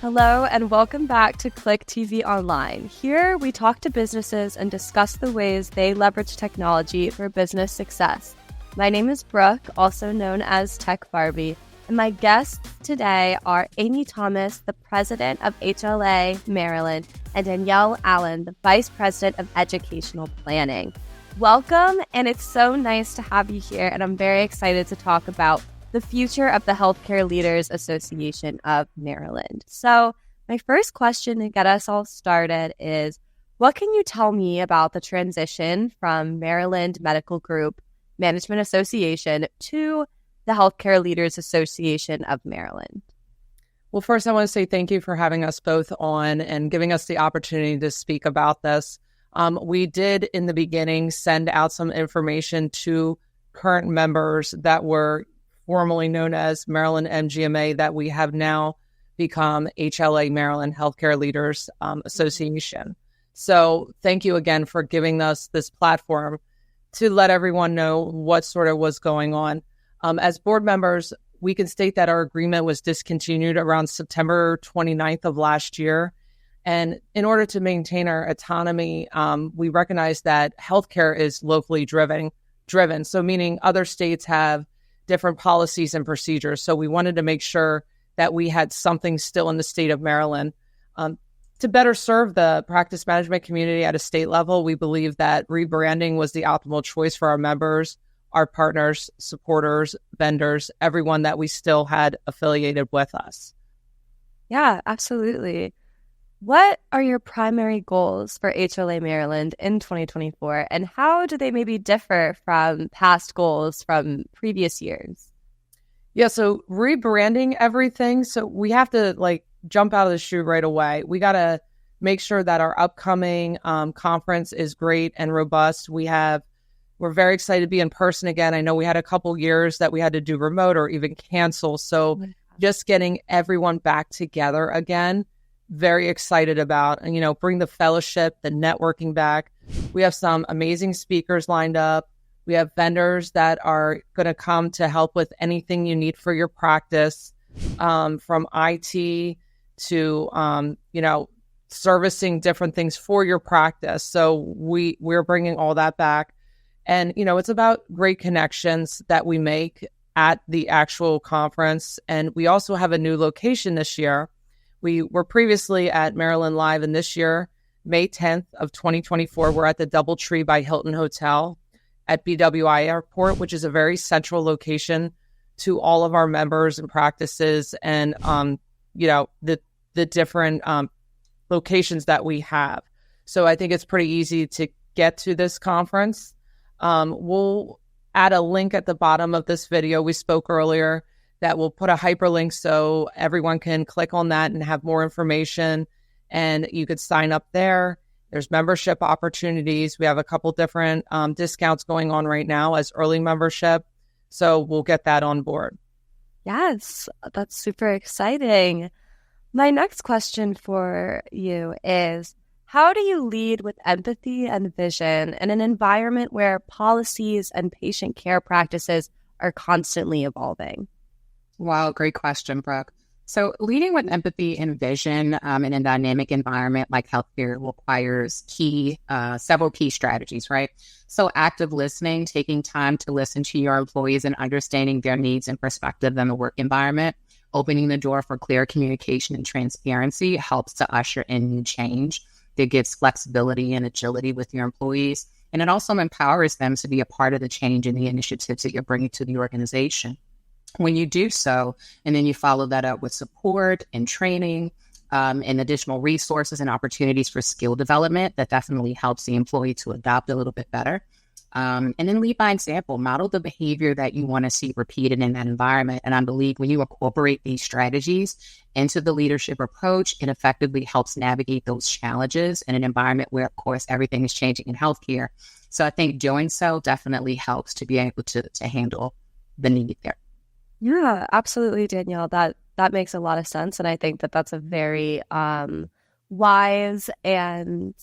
Hello and welcome back to Klik TV Online. Here we talk to businesses and discuss the ways they leverage technology for business success. My name is Brooke, also known as Tech Barbie, and my guests today are Amy Thomas, the president of HLA Maryland, and Danielle Allen, the vice president of educational planning. Welcome, and it's so nice to have you here, and I'm very excited to talk about the future of the Healthcare Leaders Association of Maryland. So my first question to get us all started is, what can you tell me about the transition from Maryland Medical Group Management Association to the Healthcare Leaders Association of Maryland? Well, first, I want to say thank you for having us both on and giving us the opportunity to speak about this. We did, in the beginning, send out some information to current members that were formerly known as Maryland MGMA, that we have now become HLA Maryland Healthcare Leaders Association. So thank you again for giving us this platform to let everyone know what sort of was going on. As board members, we can state that our agreement was discontinued around September 29th of last year. And in order to maintain our autonomy, we recognize that healthcare is locally driven. So meaning other states have different policies and procedures. So we wanted to make sure that we had something still in the state of Maryland. To better serve the practice management community at a state level, we believe that rebranding was the optimal choice for our members, our partners, supporters, vendors, everyone that we still had affiliated with us. Yeah, absolutely. What are your primary goals for HLA Maryland in 2024, and how do they maybe differ from past goals from previous years? Yeah, so rebranding everything. So we have to jump out of the chute right away. We got to make sure that our upcoming conference is great and robust. We're very excited to be in person again. I know we had a couple years that we had to do remote or even cancel. So just getting everyone back together again, very excited about, and, bring the fellowship, the networking back. We have some amazing speakers lined up. We have vendors that are going to come to help with anything you need for your practice, from IT to, servicing different things for your practice. So we're bringing all that back. And, it's about great connections that we make at the actual conference. And we also have a new location this year. We were previously at Maryland Live, and this year, May 10th of 2024, we're at the DoubleTree by Hilton Hotel at BWI Airport, which is a very central location to all of our members and practices and, the different locations that we have. So I think it's pretty easy to get to this conference. We'll add a link at the bottom of this video. We spoke earlier that will put a hyperlink so everyone can click on that and have more information, and you could sign up there. There's membership opportunities. We have a couple different discounts going on right now as early membership, so we'll get that on board. Yes, that's super exciting. My next question for you is, how do you lead with empathy and vision in an environment where policies and patient care practices are constantly evolving? Wow, great question, Brooke. So leading with empathy and vision in a dynamic environment like healthcare requires several key strategies, right? So active listening, taking time to listen to your employees and understanding their needs and perspective in the work environment, opening the door for clear communication and transparency helps to usher in new change. That gives flexibility and agility with your employees. And it also empowers them to be a part of the change and the initiatives that you're bringing to the organization. When you do so, and then you follow that up with support and training and additional resources and opportunities for skill development, that definitely helps the employee to adopt a little bit better. And then lead by example, model the behavior that you want to see repeated in that environment. And I believe when you incorporate these strategies into the leadership approach, it effectively helps navigate those challenges in an environment where, of course, everything is changing in healthcare. So I think doing so definitely helps to be able to handle the need there. Yeah, absolutely, Danielle. That makes a lot of sense. And I think that that's a very wise and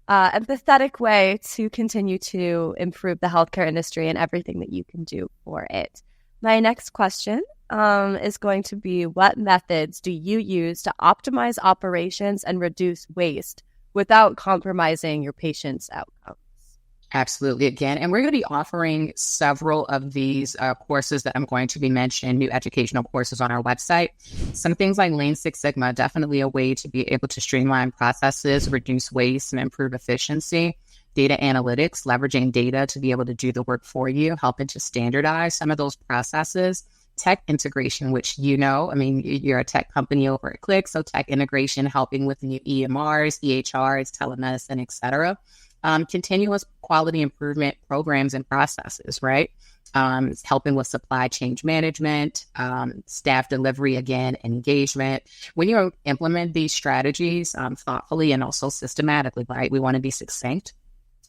empathetic way to continue to improve the healthcare industry and everything that you can do for it. My next question is going to be, what methods do you use to optimize operations and reduce waste without compromising your patient's outcomes? Absolutely. Again, and we're going to be offering several of these courses that I'm going to be mentioning, new educational courses on our website. Some things like Lean Six Sigma, definitely a way to be able to streamline processes, reduce waste, and improve efficiency. Data analytics, leveraging data to be able to do the work for you, helping to standardize some of those processes. Tech integration, which you're a tech company over at Klik, so tech integration, helping with new EMRs, EHRs, telemedicine, et cetera. Continuous quality improvement programs and processes, right? Helping with supply chain management, staff delivery, again, engagement. When you implement these strategies thoughtfully and also systematically, right? We want to be succinct.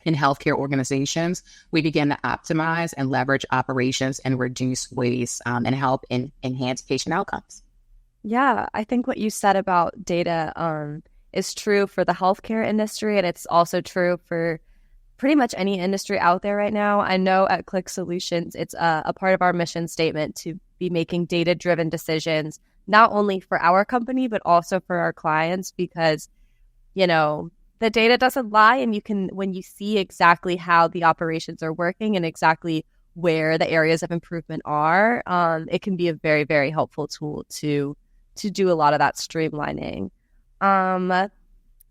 In healthcare organizations, we begin to optimize and leverage operations and reduce waste and help enhance patient outcomes. Yeah, I think what you said about data is true for the healthcare industry, and it's also true for pretty much any industry out there right now. I know at Klik Solutions, it's a part of our mission statement to be making data-driven decisions, not only for our company, but also for our clients, because, the data doesn't lie, and when you see exactly how the operations are working and exactly where the areas of improvement are, it can be a very, very helpful tool to do a lot of that streamlining. I'm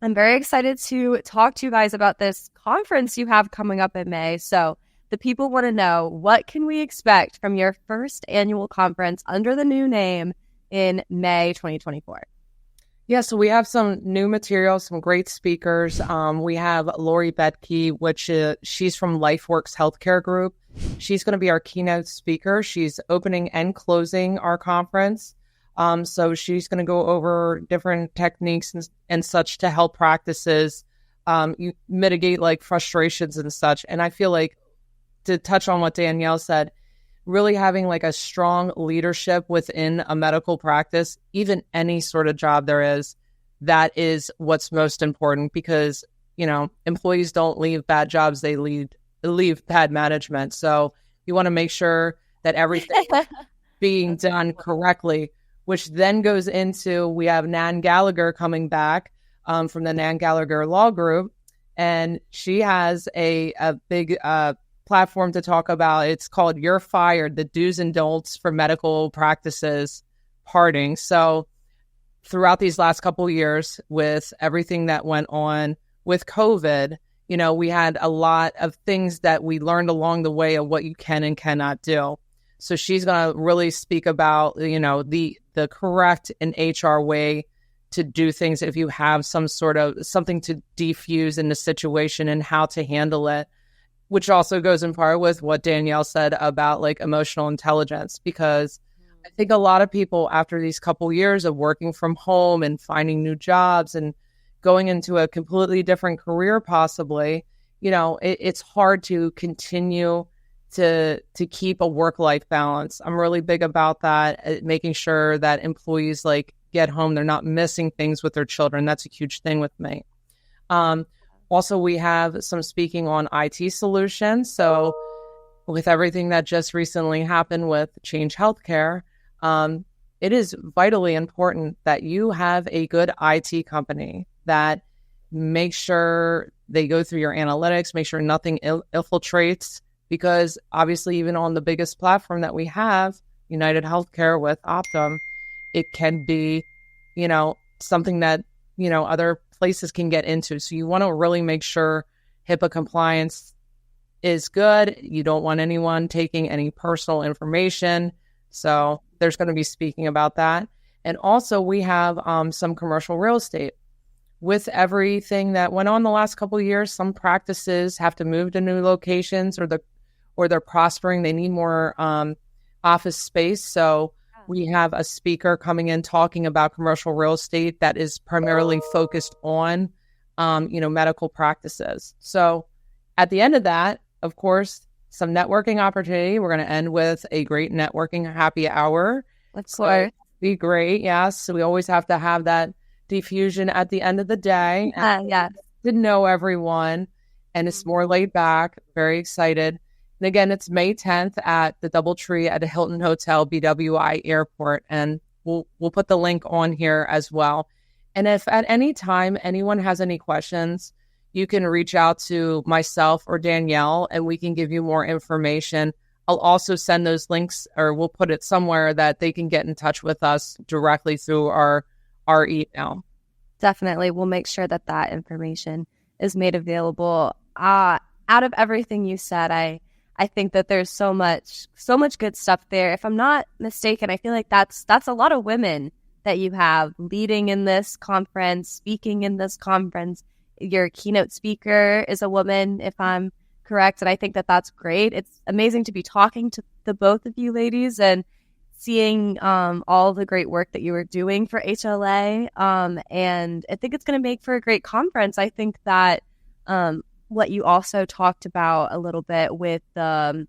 very excited to talk to you guys about this conference you have coming up in May. So the people want to know, what can we expect from your first annual conference under the new name in May 2024? Yeah, so we have some new material, some great speakers. We have Lori Betke, which she's from LifeWorks Healthcare Group. She's going to be our keynote speaker. She's opening and closing our conference. So she's going to go over different techniques and such to help practices you mitigate like frustrations and such. And I feel like, to touch on what Danielle said, really having like a strong leadership within a medical practice, even any sort of job there is, that is what's most important, because, employees don't leave bad jobs, they leave bad management. So you want to make sure that everything being done correctly, which then goes into, we have Nan Gallagher coming back from the Nan Gallagher Law Group, and she has a big platform to talk about. It's called You're Fired, the do's and don'ts for medical practices parting. So throughout these last couple of years, with everything that went on with COVID, we had a lot of things that we learned along the way of what you can and cannot do. So she's going to really speak about, the correct and HR way to do things if you have some sort of something to defuse in the situation and how to handle it, which also goes in part with what Danielle said about like emotional intelligence, because I think a lot of people, after these couple years of working from home and finding new jobs and going into a completely different career, possibly, it's hard to continue to keep a work-life balance. I'm really big about that, making sure that employees like get home, they're not missing things with their children. That's a huge thing with me. Also, we have some speaking on IT solutions. So with everything that just recently happened with Change Healthcare, it is vitally important that you have a good IT company that makes sure they go through your analytics, make sure nothing infiltrates, because obviously even on the biggest platform that we have, United Healthcare with Optum, it can be, something that, other places can get into. So you want to really make sure HIPAA compliance is good. You don't want anyone taking any personal information. So there's going to be speaking about that. And also we have some commercial real estate. With everything that went on the last couple of years, some practices have to move to new locations, or they're prospering. They need more office space. So we have a speaker coming in talking about commercial real estate that is primarily focused on, medical practices. So at the end of that, of course, some networking opportunity. We're going to end with a great networking happy hour. Let's go. Be great. Yes. So we always have to have that diffusion at the end of the day. Yeah. To know everyone. And it's more laid back, very excited. And again, it's May 10th at the DoubleTree at the Hilton Hotel, BWI Airport. And we'll put the link on here as well. And if at any time anyone has any questions, you can reach out to myself or Danielle and we can give you more information. I'll also send those links, or we'll put it somewhere that they can get in touch with us directly through our email. Definitely. We'll make sure that that information is made available. Out of everything you said, I think that there's so much good stuff there. If I'm not mistaken, I feel like that's a lot of women that you have leading in this conference, speaking in this conference. Your keynote speaker is a woman, if I'm correct. And I think that that's great. It's amazing to be talking to the both of you ladies and seeing all the great work that you were doing for HLA. And I think it's going to make for a great conference. I think that what you also talked about a little bit with the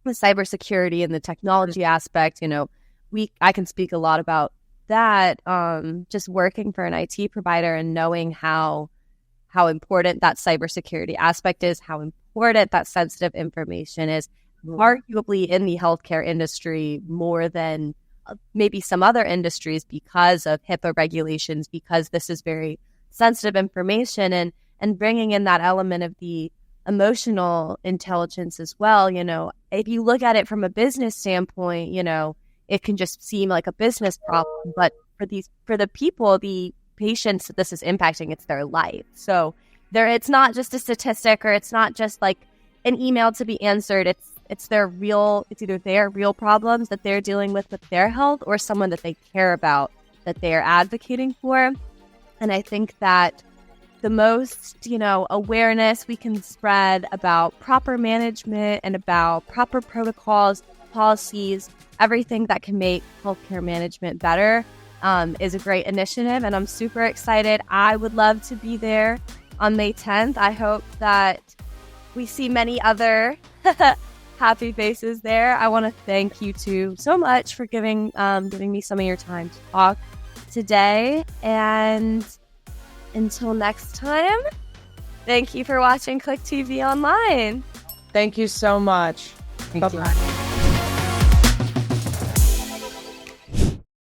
cybersecurity and the technology aspect, I can speak a lot about that, just working for an IT provider and knowing how important that cybersecurity aspect is, how important that sensitive information is, arguably in the healthcare industry more than maybe some other industries because of HIPAA regulations, because this is very sensitive information, and bringing in that element of the emotional intelligence as well. If you look at it from a business standpoint, it can just seem like a business problem, but for the people, the patients that this is impacting, it's their life. So it's not just a statistic, or it's not just like an email to be answered. It's either their real problems that they're dealing with their health, or someone that they care about that they are advocating for. And I think that the most, awareness we can spread about proper management and about proper protocols, policies, everything that can make healthcare management better is a great initiative. And I'm super excited. I would love to be there on May 10th. I hope that we see many other happy faces there. I want to thank you two so much for giving me some of your time to talk today. And until next time, thank you for watching Klik TV Online. Thank you so much. Bye-bye.